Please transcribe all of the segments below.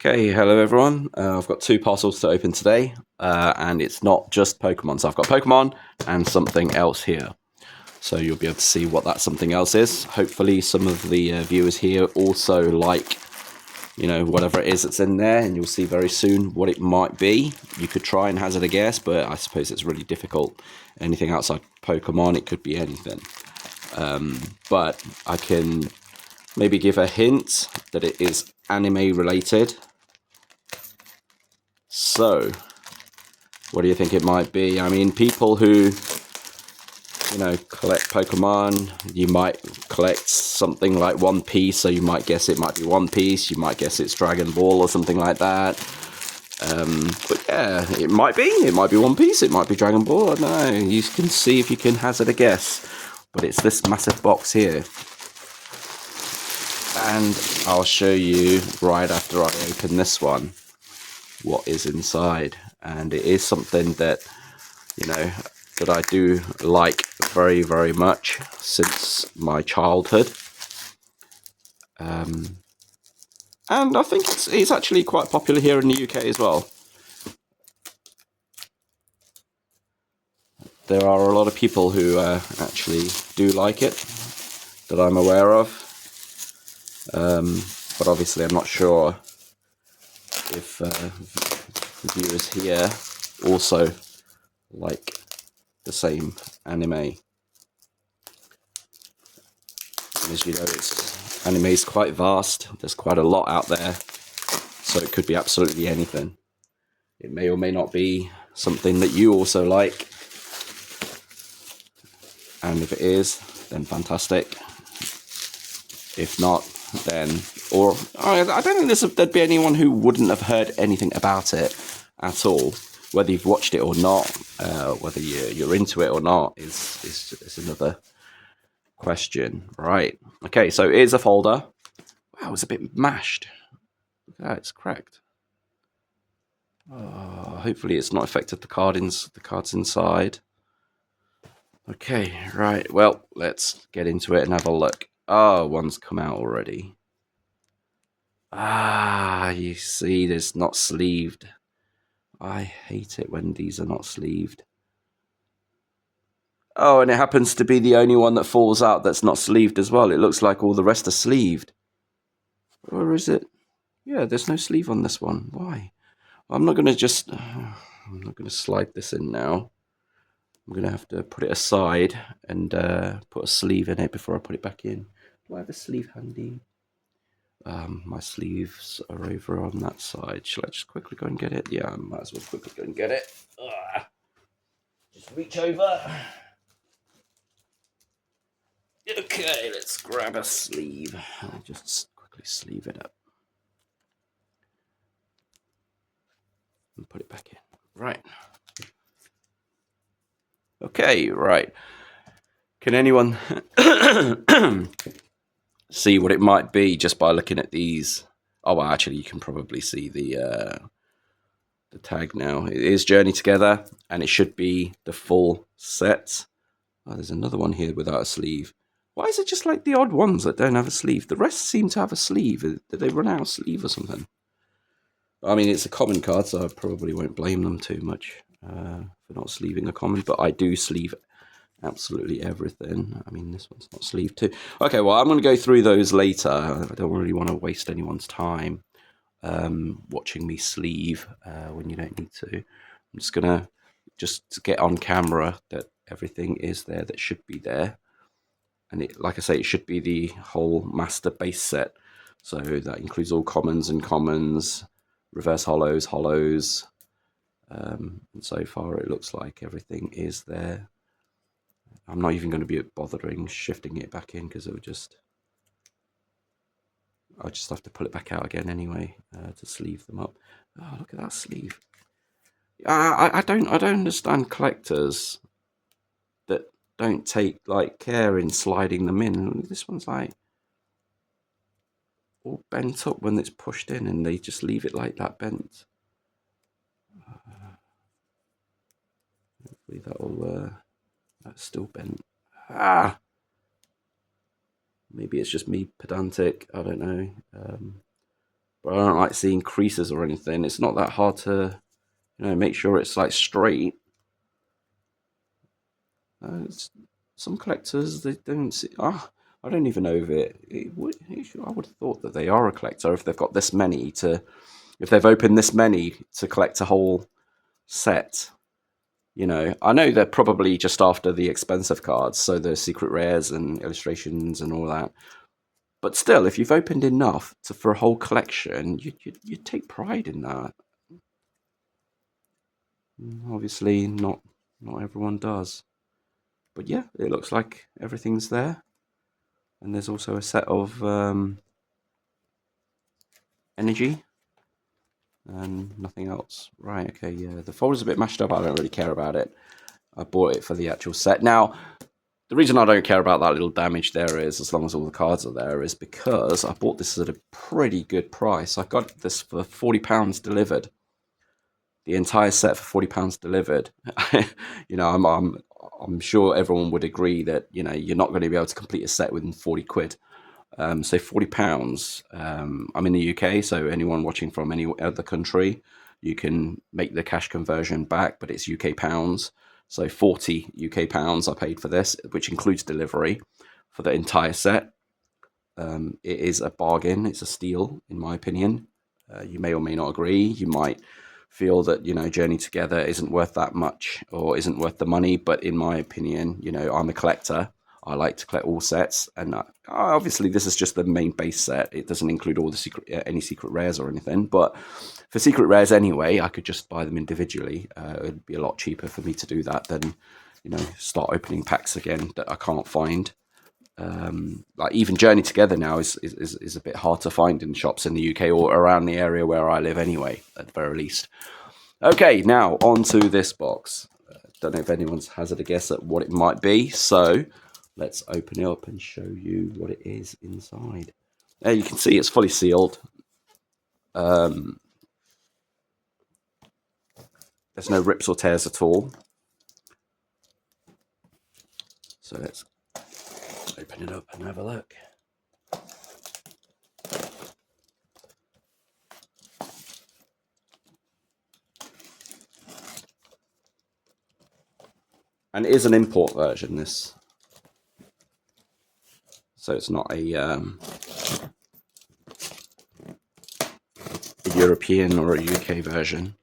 Okay, hello everyone. I've got two parcels to open today, and it's not just Pokemon. So I've got Pokemon and something else here. So you'll be able to see what that something else is. Hopefully some of the viewers here also like, whatever it is that's in there, and you'll see very soon what it might be. You could try and hazard a guess, but I suppose it's really difficult. Anything outside Pokemon, it could be anything. But I can maybe give a hint that it is anime related. So, what do you think it might be? I mean, people who, collect Pokemon, you might collect something like One Piece, so you might guess it might be One Piece, you might guess it's Dragon Ball or something like that. But yeah, it might be One Piece, it might be Dragon Ball, I don't know. You can see if you can hazard a guess. But it's this massive box here. And I'll show you right after I open this one what is inside. And it is something that, that I do like very, very much since my childhood. And I think it's actually quite popular here in the UK as well. There are a lot of people who actually do like it, that I'm aware of. But obviously I'm not sure if viewers here also like the same anime. And as you know, anime is quite vast. There's quite a lot out there, so it could be absolutely anything. It may or may not be something that you also like, and if it is, then fantastic. If not, then I don't think there'd be anyone who wouldn't have heard anything about it at all. Whether you've watched it or not, whether you're into it or not, is another question. Right. Okay, so here's a folder. Wow, it's a bit mashed. Look at that, it's cracked. Hopefully it's not affected the cards inside. Okay, right. Well, let's get into it and have a look. One's come out already. You see, it's not sleeved. I hate it when these are not sleeved. Oh, and it happens to be the only one that falls out that's not sleeved as well. It looks like all the rest are sleeved. Or is it? Yeah, there's no sleeve on this one. Why? I'm not going to slide this in now. I'm going to have to put it aside and put a sleeve in it before I put it back in. Do I have a sleeve handy? My sleeves are over on that side. Shall I just quickly go and get it? Yeah, I might as well quickly go and get it. Just reach over. Okay, let's grab a sleeve. I'll just quickly sleeve it up. And put it back in. Right. Okay, right. Can anyone see what it might be just by looking at these? Oh, well, actually, you can probably see the tag now. It is Journey Together, and it should be the full set. Oh, there's another one here without a sleeve. Why is it just like the odd ones that don't have a sleeve? The rest seem to have a sleeve. Did they run out of sleeve or something? I mean, it's a common card, so I probably won't blame them too much for not sleeving a common, but I do sleeve absolutely everything. I mean, this one's not sleeved too. Okay, well, I'm going to go through those later. I don't really want to waste anyone's time watching me sleeve when you don't need to. I'm just going to get on camera that everything is there that should be there. And it, like I say, it should be the whole master base set. So that includes all commons and commons, reverse hollows. And so far it looks like everything is there. I'm not even going to be bothering shifting it back in because I'll just have to pull it back out again anyway to sleeve them up. Oh, look at that sleeve. I don't understand collectors that don't take like care in sliding them in. This one's like all bent up when it's pushed in, and they just leave it like that bent. Hopefully that's still bent. Maybe it's just me pedantic. I don't know. but I don't like seeing creases or anything. It's not that hard to, make sure it's like straight. Some collectors, they don't see. I don't even know if I would have thought that they are a collector if they've got this many if they've opened this many to collect a whole set. I know they're probably just after the expensive cards, so the secret rares and illustrations and all that. But still, if you've opened enough for a whole collection, you take pride in that. Obviously, not everyone does. But yeah, it looks like everything's there. And there's also a set of energy and nothing else. Right, okay, yeah. The folder's a bit mashed up. I don't really care about it. I bought it for the actual set. Now, the reason I don't care about that little damage there is, as long as all the cards are there, is because I bought this at a pretty good price. I got this for £40 delivered. The entire set for £40 delivered. I'm sure everyone would agree that you're not going to be able to complete a set within 40 quid. So £40. I'm in the UK, so anyone watching from any other country, you can make the cash conversion back, but it's UK pounds. So 40 UK pounds I paid for this, which includes delivery for the entire set. It is a bargain. It's a steal, in my opinion. You may or may not agree. You might feel that Journey Together isn't worth that much or isn't worth the money, but in my opinion, I'm a collector. I like to collect all sets, and obviously this is just the main base set. It doesn't include all the any secret rares or anything, but for secret rares anyway, I could just buy them individually. It'd be a lot cheaper for me to do that than start opening packs again that I can't find. Like even Journey Together now is a bit hard to find in shops in the UK or around the area where I live anyway, at the very least. Okay, now on to this box. Don't know if anyone's hazard a guess at what it might be, so let's open it up and show you what it is inside. There you can see it's fully sealed. There's no rips or tears at all. So let's open it up and have a look. And it is an import version, this. So it's not a European or a UK version.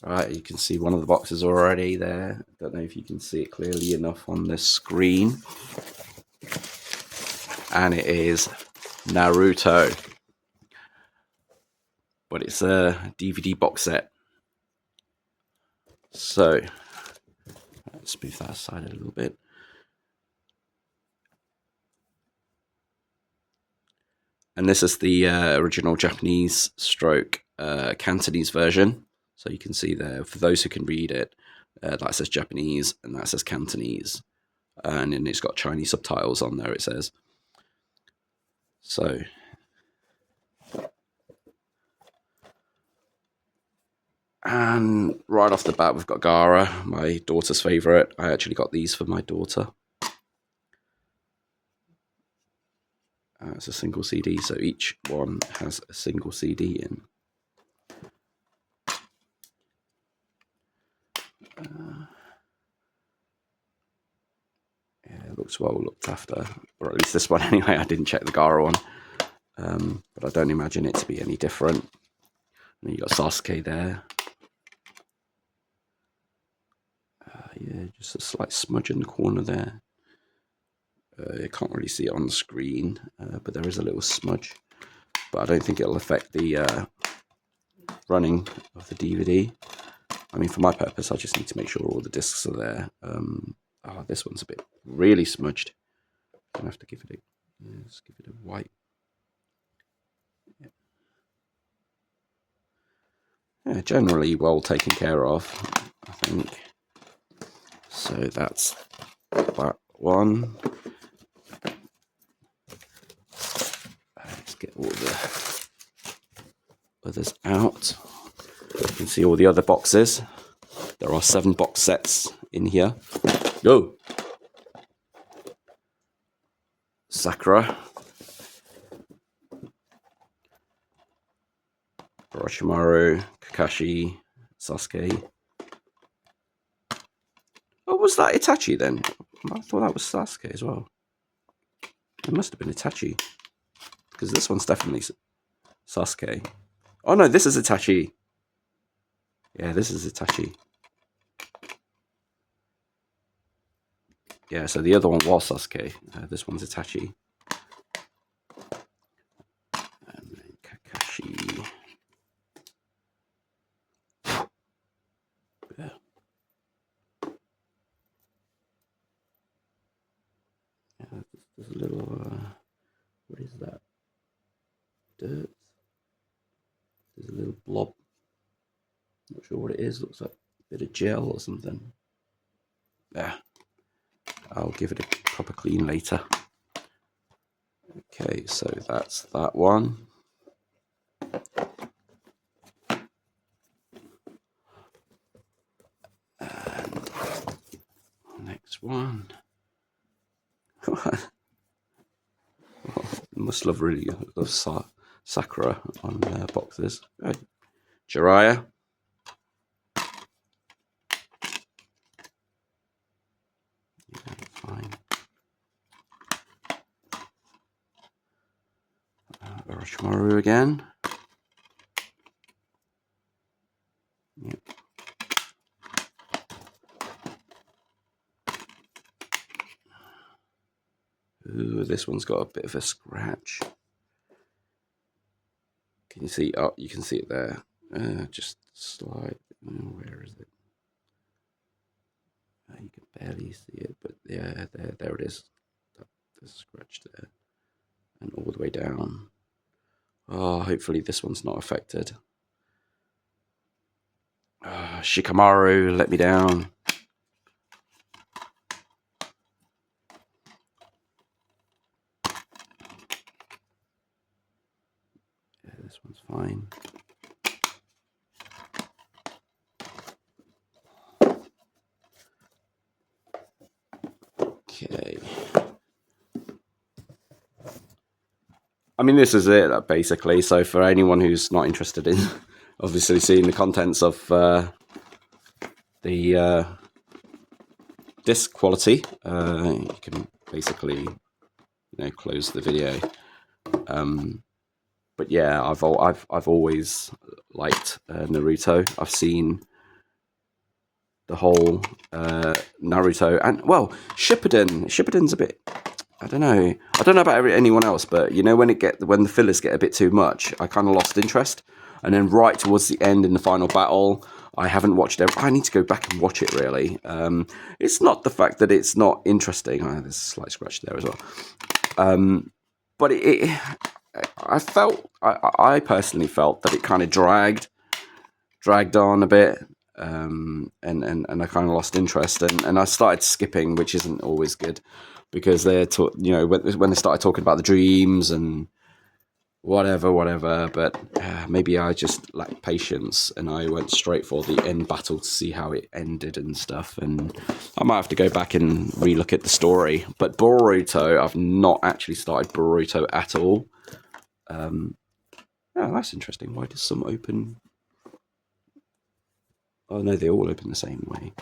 Right, you can see one of the boxes already there. Don't know if you can see it clearly enough on the screen. And it is Naruto. But it's a DVD box set. So, let's move that aside a little bit. And this is the original Japanese stroke Cantonese version. So you can see there, for those who can read it, that says Japanese and that says Cantonese. And then it's got Chinese subtitles on there, it says. So, and right off the bat, we've got Gaara, my daughter's favorite. I actually got these for my daughter. It's a single CD, so each one has a single CD in. Yeah, it looks well looked after, or at least this one anyway. I didn't check the Gaara one, but I don't imagine it to be any different. And you got Sasuke there. Yeah, just a slight smudge in the corner there. You can't really see it on the screen, but there is a little smudge. But I don't think it'll affect the running of the DVD. I mean, for my purpose, I just need to make sure all the discs are there. This one's a bit really smudged. I'm gonna have to give it let's give it a wipe. Yeah, generally well taken care of, I think. So that's that one. Let's get all the others out. You can see all the other boxes. There are 7 box sets in here. Go! Sakura. Orochimaru, Kakashi, Sasuke. Oh, was that Itachi then? I thought that was Sasuke as well. It must have been Itachi. Because this one's definitely Sasuke. Oh no, this is Itachi. Yeah, this is Itachi. Yeah, so the other one was Sasuke. This one's Itachi. And then Kakashi. Yeah. There's a little, what is that? Dirt. There's a little blob. Not sure what it is. Looks like a bit of gel or something. Yeah. I'll give it a proper clean later. Okay, so that's that one. And next one. Must love really love Sakura on boxes. Jiraiya. Yeah, fine. Orochimaru again. Yep. Ooh, this one's got a bit of a scratch. Can you see? Oh, you can see it there. Just slide. Where is it? You can barely see it, but yeah, there it is. There's a scratch there, and all the way down. Oh, hopefully this one's not affected. Shikamaru let me down. Yeah, this one's fine. Okay. I mean, this is it, basically. So for anyone who's not interested in obviously seeing the contents of the disc quality, you can basically, close the video. But yeah, I've always liked Naruto. I've seen the whole Naruto, and well, Shippuden's a bit. I don't know about anyone else, but when the fillers get a bit too much, I kind of lost interest. And then right towards the end in the final battle, I haven't watched it. I need to go back and watch it. Really, it's not the fact that it's not interesting. There's a slight scratch there as well. But I personally felt that it kind of dragged on a bit, and I kind of lost interest, and I started skipping, which isn't always good, because they're when they started talking about the dreams and whatever. But maybe I just lacked patience, and I went straight for the end battle to see how it ended and stuff. And I might have to go back and relook at the story. But Boruto, I've not actually started Boruto at all. That's interesting. Why does some open? Oh no, they all open the same way.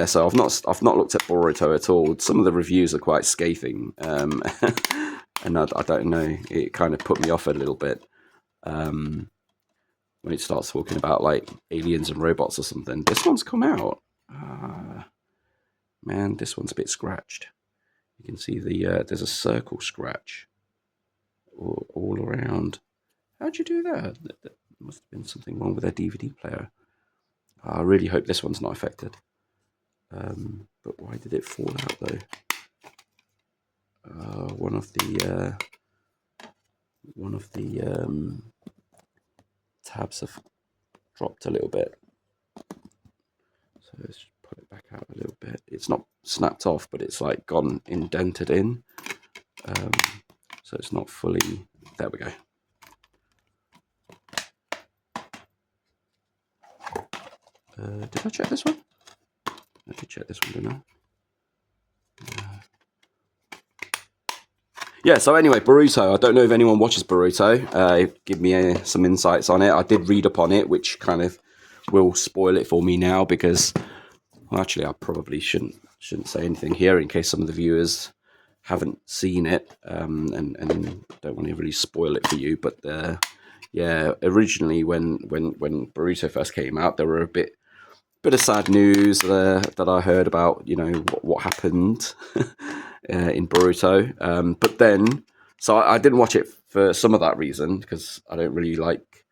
So I've not looked at Boruto at all. Some of the reviews are quite scathing, and I don't know. It kind of put me off a little bit when it starts talking about like aliens and robots or something. This one's come out. Man, this one's a bit scratched. You can see there's a circle scratch all around. How'd you do that? There must have been something wrong with their DVD player. I really hope this one's not affected. But why did it fall out though? One of the tabs have dropped a little bit. So let's just put it back out a little bit. It's not snapped off, but it's like gone indented in. So it's not fully. There we go. Did I check this one? I did check this one, didn't I? Yeah, so anyway, Boruto. I don't know if anyone watches Boruto. Give me some insights on it. I did read up on it, which kind of will spoil it for me now because, well, actually, I probably shouldn't say anything here in case some of the viewers haven't seen it and don't want to really spoil it for you. But yeah, originally when Boruto first came out, there were a bit of sad news that I heard about, what happened in Boruto. But then, so I didn't watch it for some of that reason because I don't really like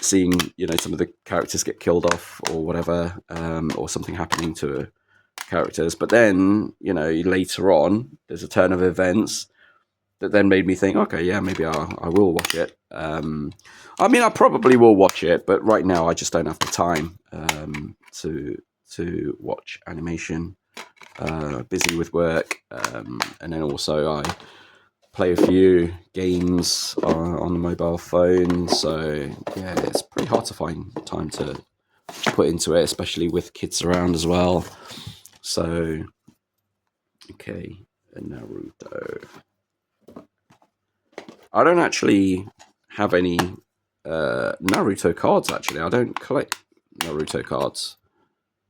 seeing, some of the characters get killed off or whatever, or something happening to characters. But then, later on, there's a turn of events that then made me think, okay, yeah, maybe I will watch it. I mean, I probably will watch it, but right now I just don't have the time to watch animation. Busy with work, and then also I play a few games on the mobile phone. So yeah, it's pretty hard to find time to put into it, especially with kids around as well. So okay, Naruto. I don't actually have any Naruto cards. Actually, I don't collect Naruto cards,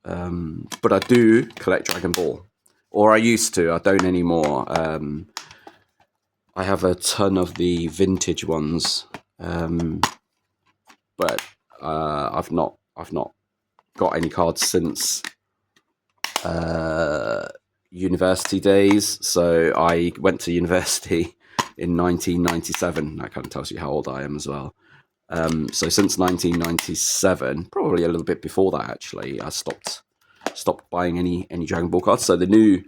but I do collect Dragon Ball, or I used to. I don't anymore. I have a ton of the vintage ones, but I've not got any cards since university days. So I went to university in 1997. That kind of tells you how old I am as well. So since 1997, probably a little bit before that, actually, I stopped buying any Dragon Ball cards. So the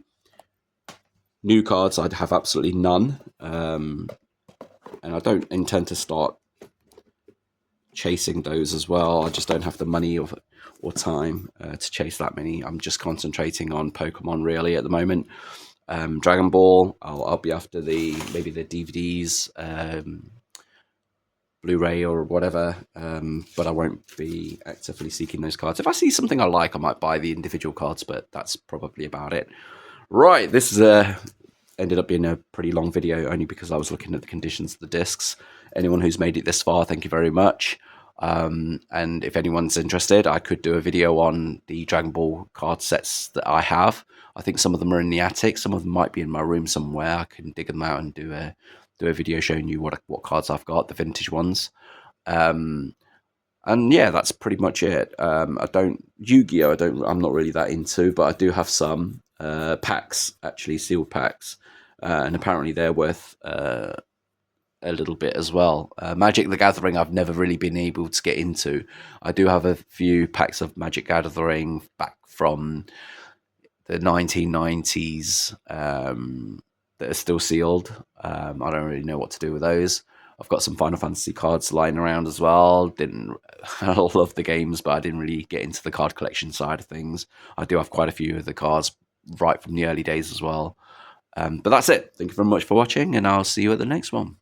new cards, I'd have absolutely none, and I don't intend to start chasing those as well. I just don't have the money or time to chase that many. I'm just concentrating on Pokemon really at the moment. Dragon Ball, I'll be after maybe the DVDs, Blu-ray or whatever, but I won't be actively seeking those cards. If I see something I like, I might buy the individual cards, but that's probably about it. Right, this is ended up being a pretty long video only because I was looking at the conditions of the discs. Anyone who's made it this far, thank you very much. And if anyone's interested, I could do a video on the Dragon Ball card sets that I have. I think some of them are in the attic. Some of them might be in my room somewhere. I can dig them out and do a video showing you what cards I've got, the vintage ones. And yeah, that's pretty much it. Yu-Gi-Oh! I'm not really that into, but I do have some packs, actually sealed packs, and apparently they're worth a little bit as well. Magic the Gathering, I've never really been able to get into. I do have a few packs of Magic Gathering back from the 1990s that are still sealed. I don't really know what to do with those. I've got some Final Fantasy cards lying around as well. I love the games, but I didn't really get into the card collection side of things. I do have quite a few of the cards right from the early days as well. But that's it. Thank you very much for watching, and I'll see you at the next one.